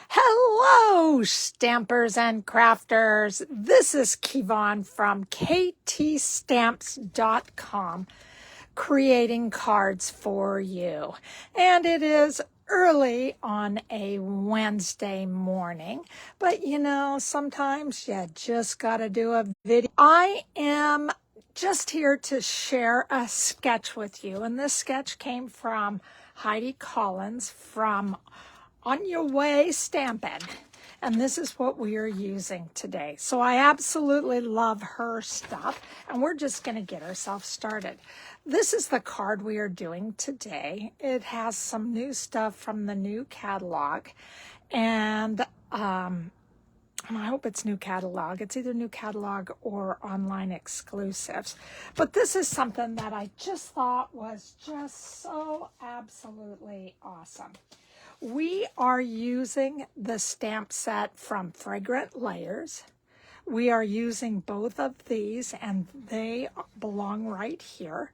Hello, stampers and crafters. This is Kevon from ktstamps.com, creating cards for you. And it is early on a Wednesday morning, but you know, sometimes you just got to do a video. I am just here to share a sketch with you, and this sketch came from Heidi Collins from On Your Way Stampin', and this is what we are using today. So I absolutely love her stuff, and we're just going to get ourselves started. This is the card we are doing today. It has some new stuff from the new catalog, and I hope it's new catalog. It's either new catalog or online exclusives. But this is something that I just thought was just so absolutely awesome. We are using the stamp set from Fragrant Layers. We are using both of these, and they belong right here.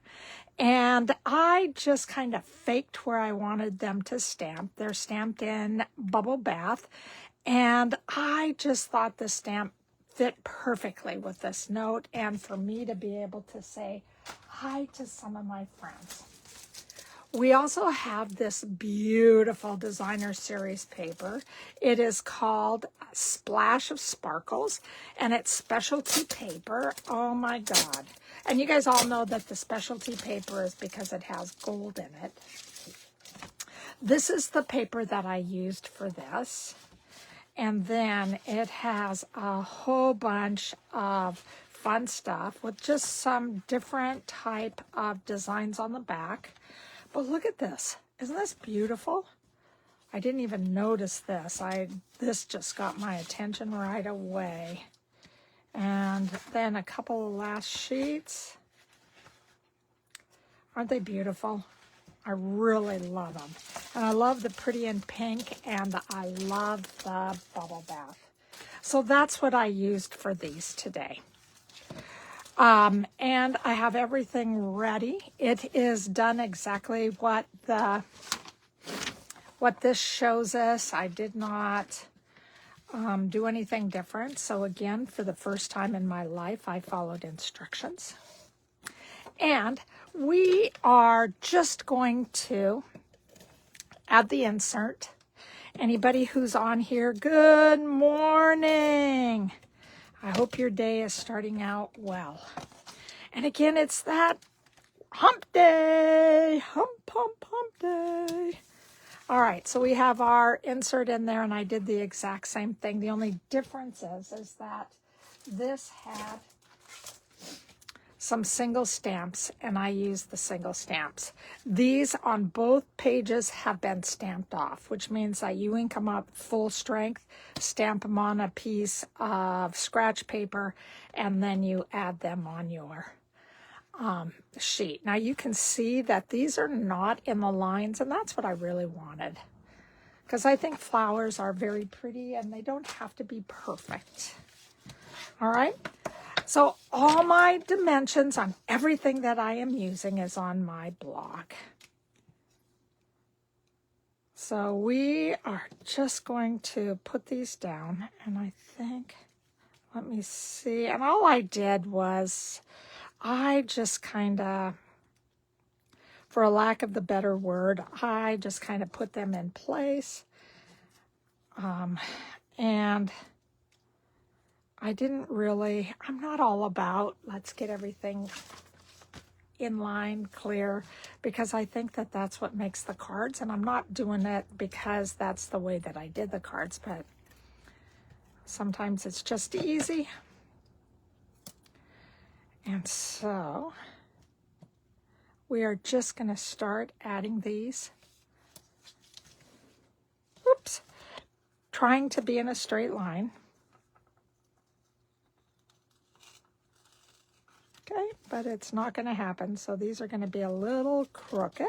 And I just kind of faked where I wanted them to stamp. They're stamped in Bubble Bath, and I just thought the stamp fit perfectly with this note and for me to be able to say hi to some of my friends. We also have this beautiful designer series paper. It is called Splash of Sparkles, and it's specialty paper. Oh my God. And you guys all know that the specialty paper is because it has gold in it. This is the paper that I used for this. And then it has a whole bunch of fun stuff with just some different type of designs on the back. But look at this. Isn't this beautiful? I didn't even notice this. This just got my attention right away. And then a couple of last sheets. Aren't they beautiful? I really love them. And I love the pretty in pink, and I love the bubble bath. So that's what I used for these today. And I have everything ready. It is done exactly what this shows us. I did not do anything different. So again, for the first time in my life, I followed instructions. And we are just going to add the insert. Anybody who's on here, good morning. I hope your day is starting out well. And again, it's that hump day. Hump day. All right, so we have our insert in there, and I did the exact same thing. The only difference is that this had some single stamps, and I used the single stamps. These on both pages have been stamped off, which means that you ink them up full strength, stamp them on a piece of scratch paper, and then you add them on your sheet. Now you can see that these are not in the lines, and that's what I really wanted, because I think flowers are very pretty and they don't have to be perfect. All right. So all my dimensions on everything that I am using is on my blog. So we are just going to put these down, and I think, let me see, and all I did was I just kind of, for a lack of the better word, I just kind of put them in place. And I didn't really, I'm not all about let's get everything in line, clear, because I think that that's what makes the cards, and I'm not doing it because that's the way that I did the cards, but sometimes it's just easy. And so we are just going to start adding these. Oops. Trying to be in a straight line. Okay, but it's not going to happen, so these are going to be a little crooked.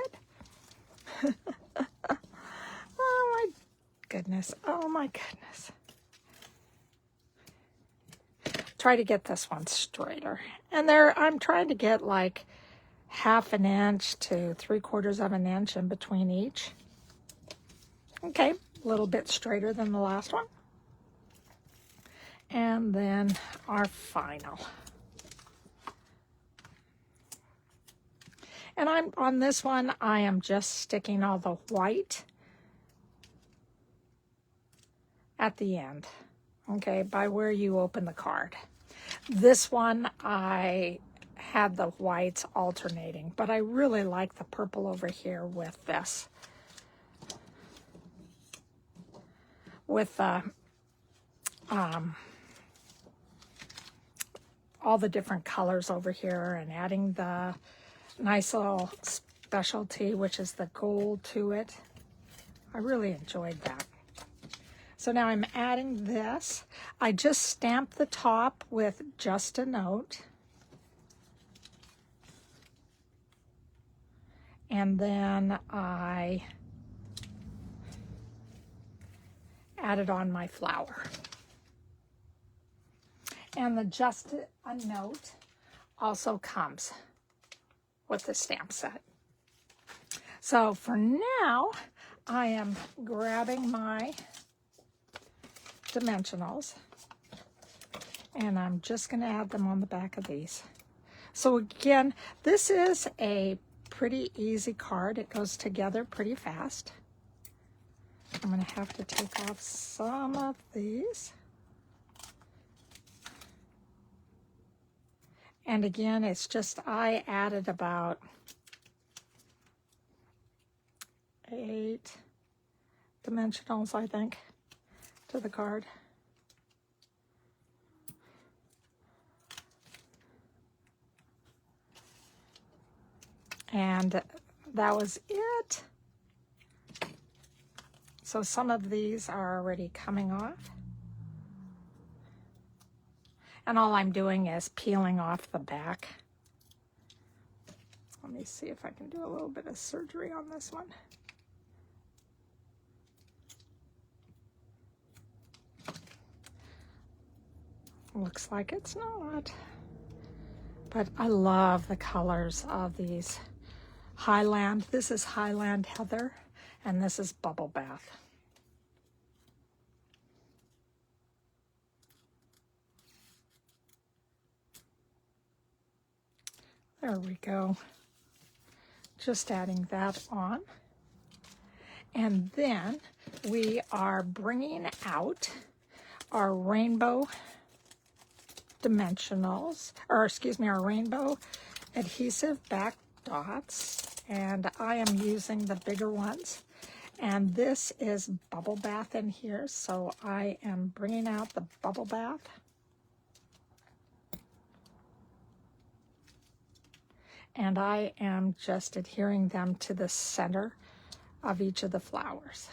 Oh my goodness. Oh my goodness. Try to get this one straighter. And there, I'm trying to get like 1/2 inch to 3/4 of an inch in between each. Okay, a little bit straighter than the last one. And then our final. And on this one, I am just sticking all the white at the end, okay, by where you open the card. This one, I had the whites alternating, but I really like the purple over here with this. With all the different colors over here and adding the nice little specialty, which is the gold to it. I really enjoyed that. So now I'm adding this. I just stamped the top with just a note. And then I added on my flower. And the just a note also comes with the stamp set. So for now, I am grabbing my dimensionals and I'm just going to add them on the back of these. So again, this is a pretty easy card. It goes together pretty fast. I'm going to have to take off some of these. And again, it's just, I added about 8 dimensionals, I think, to the card. And that was it. So some of these are already coming off. And all I'm doing is peeling off the back. Let me see if I can do a little bit of surgery on this one. Looks like it's not. But I love the colors of these. Highland, this is Highland Heather, and this is Bubble Bath. There we go. Just adding that on. And then we are bringing out our rainbow dimensionals, or excuse me, our rainbow Adhesive-Backed dots. And I am using the bigger ones. And this is Bubble Bath in here, so I am bringing out the Bubble Bath. And I am just adhering them to the center of each of the flowers.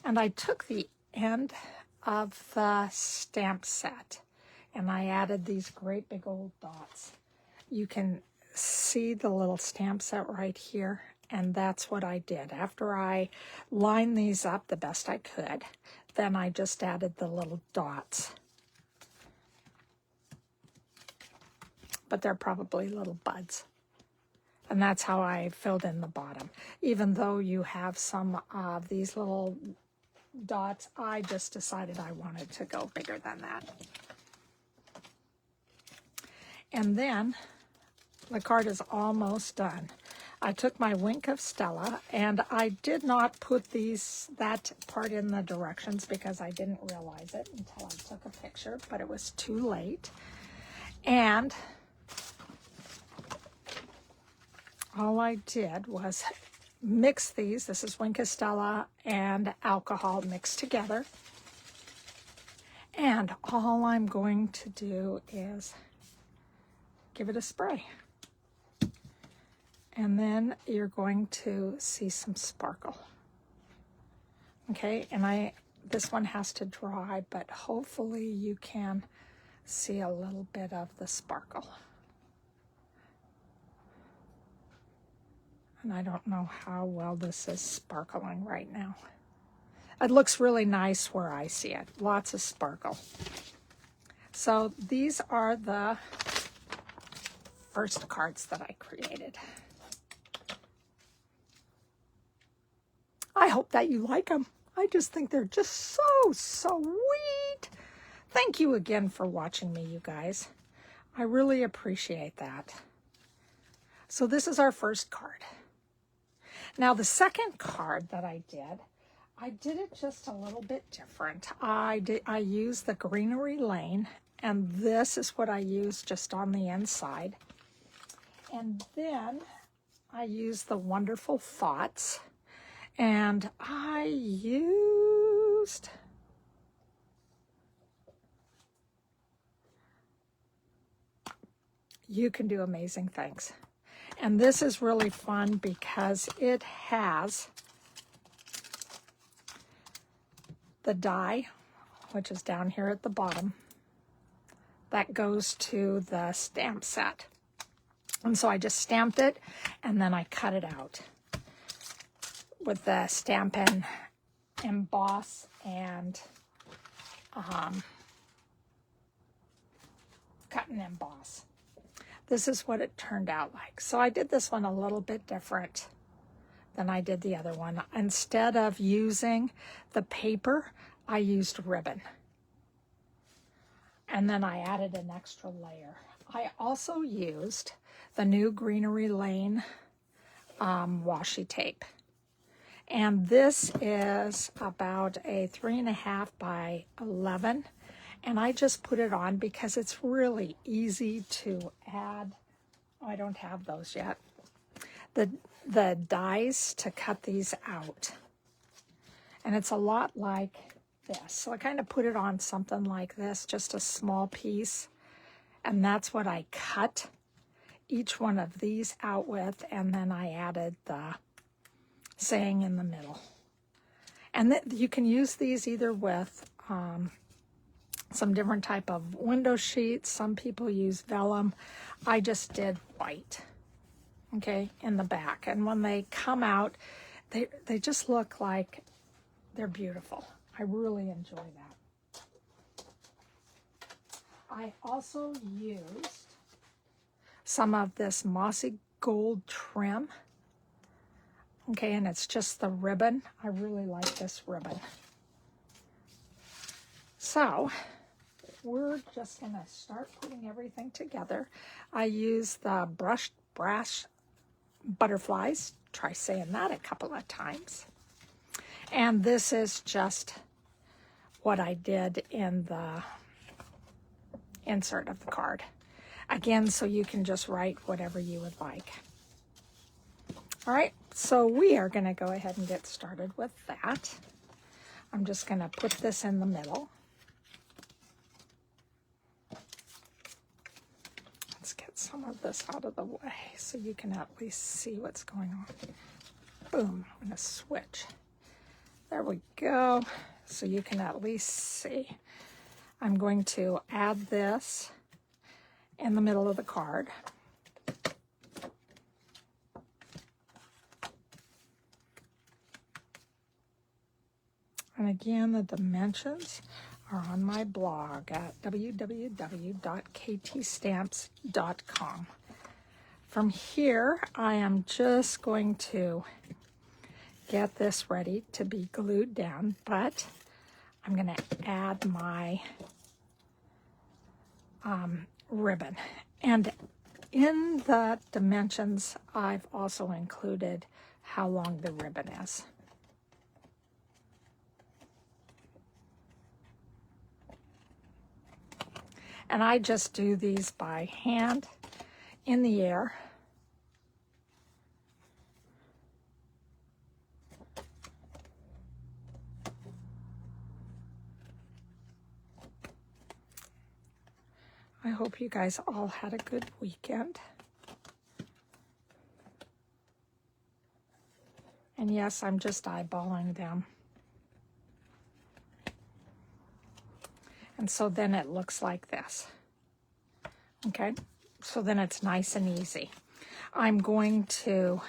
And I took the end of the stamp set and I added these great big old dots. You can see the little stamp set right here, and that's what I did. After I lined these up the best I could, then I just added the little dots. But they're probably little buds. And that's how I filled in the bottom. Even though you have some of these little dots, I just decided I wanted to go bigger than that. And then the card is almost done. I took my Wink of Stella, and I did not put that part in the directions because I didn't realize it until I took a picture, but it was too late. And all I did was mix these. This is Wink of Stella and alcohol mixed together. And all I'm going to do is give it a spray. And then you're going to see some sparkle. Okay, and this one has to dry, but hopefully you can see a little bit of the sparkle. And I don't know how well this is sparkling right now. It looks really nice where I see it. Lots of sparkle. So these are the first cards that I created. hope that you like them. I just think they're just so sweet. Thank you again for watching me, you guys. I really appreciate that. So this is our first card. Now the second card that I did it just a little bit different. I used the Greenery Lane, and this is what I used just on the inside. And then I used the Wonderful Thoughts, and I used You Can Do Amazing Things. And this is really fun because it has the die, which is down here at the bottom, that goes to the stamp set. And so I just stamped it, and then I cut it out with the Stampin' Emboss and cut and emboss. This is what it turned out like. So I did this one a little bit different than I did the other one. Instead of using the paper, I used ribbon. And then I added an extra layer. I also used the new Greenery Lane washi tape. And this is about a 3.5 by 11. And I just put it on because it's really easy to add. Oh, I don't have those yet. The dies to cut these out. And it's a lot like this. So I kind of put it on something like this, just a small piece. And that's what I cut each one of these out with. And then I added the saying in the middle. And you can use these either with some different type of window sheets. Some people use vellum. I just did white, okay, in the back. And when they come out, they just look like they're beautiful. I really enjoy that. I also used some of this Mossy gold trim, okay, and it's just the ribbon. I really like this ribbon. So we're just going to start putting everything together. I use the brushed brass butterflies. Try saying that a couple of times. And this is just what I did in the insert of the card. Again, so you can just write whatever you would like. All right, so we are going to go ahead and get started with that. I'm just going to put this in the middle. Let's get some of this out of the way so you can at least see what's going on. Boom, I'm going to switch. There we go, so you can at least see. I'm going to add this in the middle of the card. And again, the dimensions are on my blog at www.ktstamps.com. From here, I am just going to get this ready to be glued down, but I'm going to add my ribbon. And in the dimensions, I've also included how long the ribbon is. And I just do these by hand in the air. I hope you guys all had a good weekend. And yes, I'm just eyeballing them. And so then it looks like this. Okay, so then it's nice and easy. I'm going to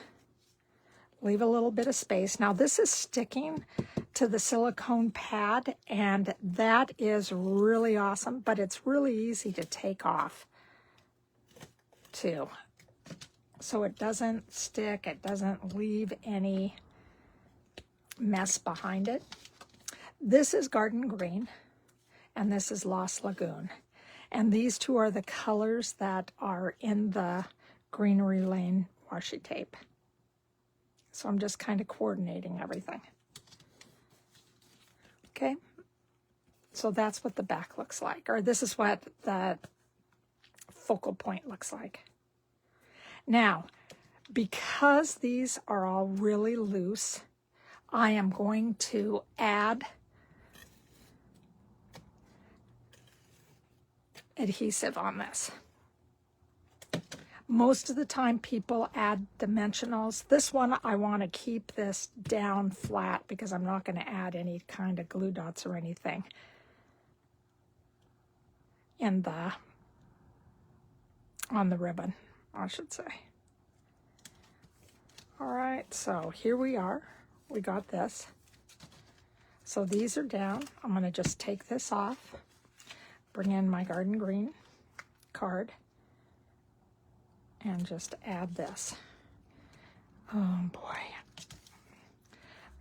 leave a little bit of space. Now this is sticking to the silicone pad, and that is really awesome, but it's really easy to take off too. So it doesn't stick, it doesn't leave any mess behind it. This is Garden Green, and this is Lost Lagoon. And these two are the colors that are in the Greenery Lane washi tape. So I'm just kind of coordinating everything. Okay, so that's what the back looks like, or this is what the focal point looks like. Now, because these are all really loose, I am going to add adhesive on this. Most of the time people add dimensionals. This one I want to keep this down flat because I'm not going to add any kind of glue dots or anything in on the ribbon, I should say. All right, so here we are. We got this. So these are down. I'm going to just take this off, bring in my Garden Green card, and just add this. Oh boy.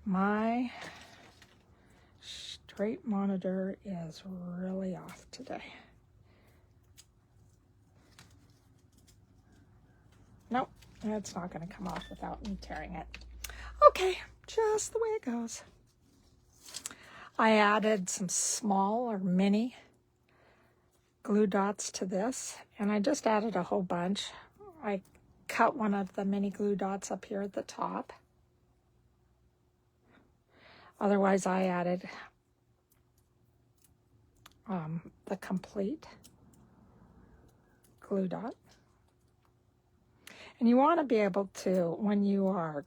My straight monitor is really off today. Nope, it's not going to come off without me tearing it. Okay, just the way it goes. I added some small or mini glue dots to this, and I just added a whole bunch. I cut one of the mini glue dots up here at the top. Otherwise, I added the complete glue dot. And you want to be able to, when you are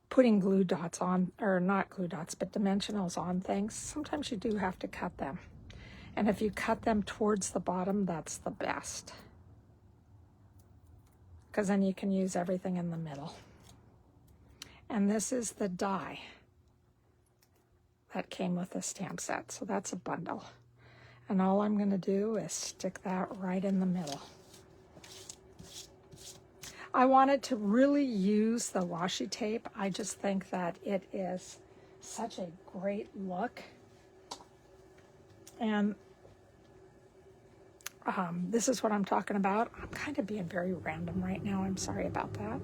putting glue dots on, or not glue dots, but dimensionals on things, sometimes you do have to cut them. And if you cut them towards the bottom, that's the best, because then you can use everything in the middle. And this is the die that came with the stamp set, so that's a bundle. And all I'm going to do is stick that right in the middle. I wanted to really use the washi tape. I just think that it is such a great look. And this is what I'm talking about. I'm kind of being very random right now. I'm sorry about that.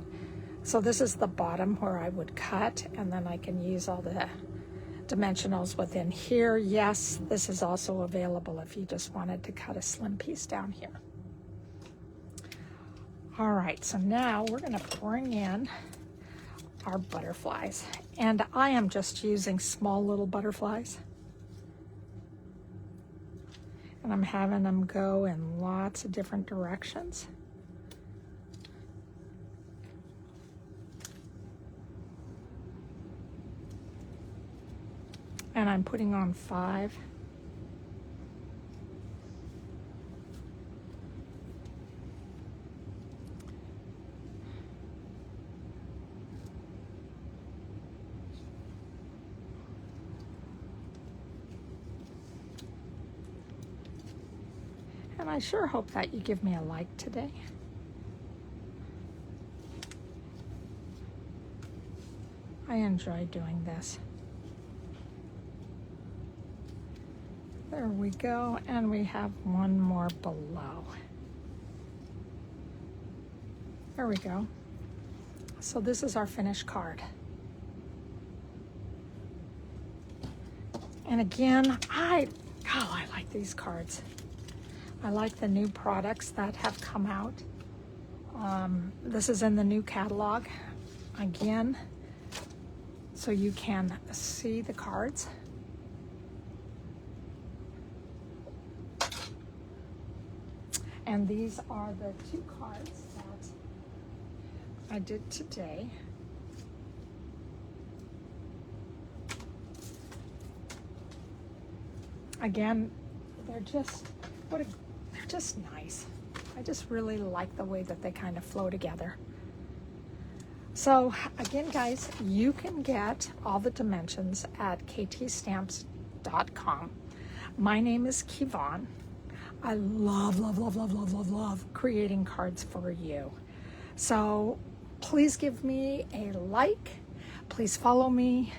So this is the bottom where I would cut, and then I can use all the dimensionals within here. Yes, this is also available if you just wanted to cut a slim piece down here. All right, so now we're going to bring in our butterflies. And I am just using small little butterflies. And I'm having them go in lots of different directions. And I'm putting on 5. And I sure hope that you give me a like today. I enjoy doing this. There we go, and we have one more below. There we go. So this is our finished card. And again, I like these cards. I like the new products that have come out. This is in the new catalog again, so you can see the cards. And these are the 2 cards that I did today. Again, they're just nice. I just really like the way that they kind of flow together. So again, guys, you can get all the dimensions at ktstamps.com. My name is Kevon. I love creating cards for you. So please give me a like. please follow me.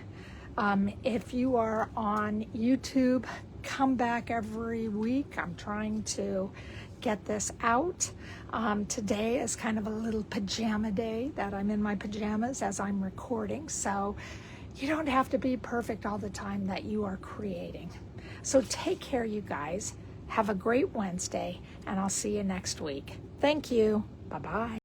If you are on YouTube, come back every week. I'm trying to get this out. Today is kind of a little pajama day that I'm in my pajamas as I'm recording. So you don't have to be perfect all the time that you are creating. So take care, you guys. Have a great Wednesday, and I'll see you next week. Thank you. Bye-bye.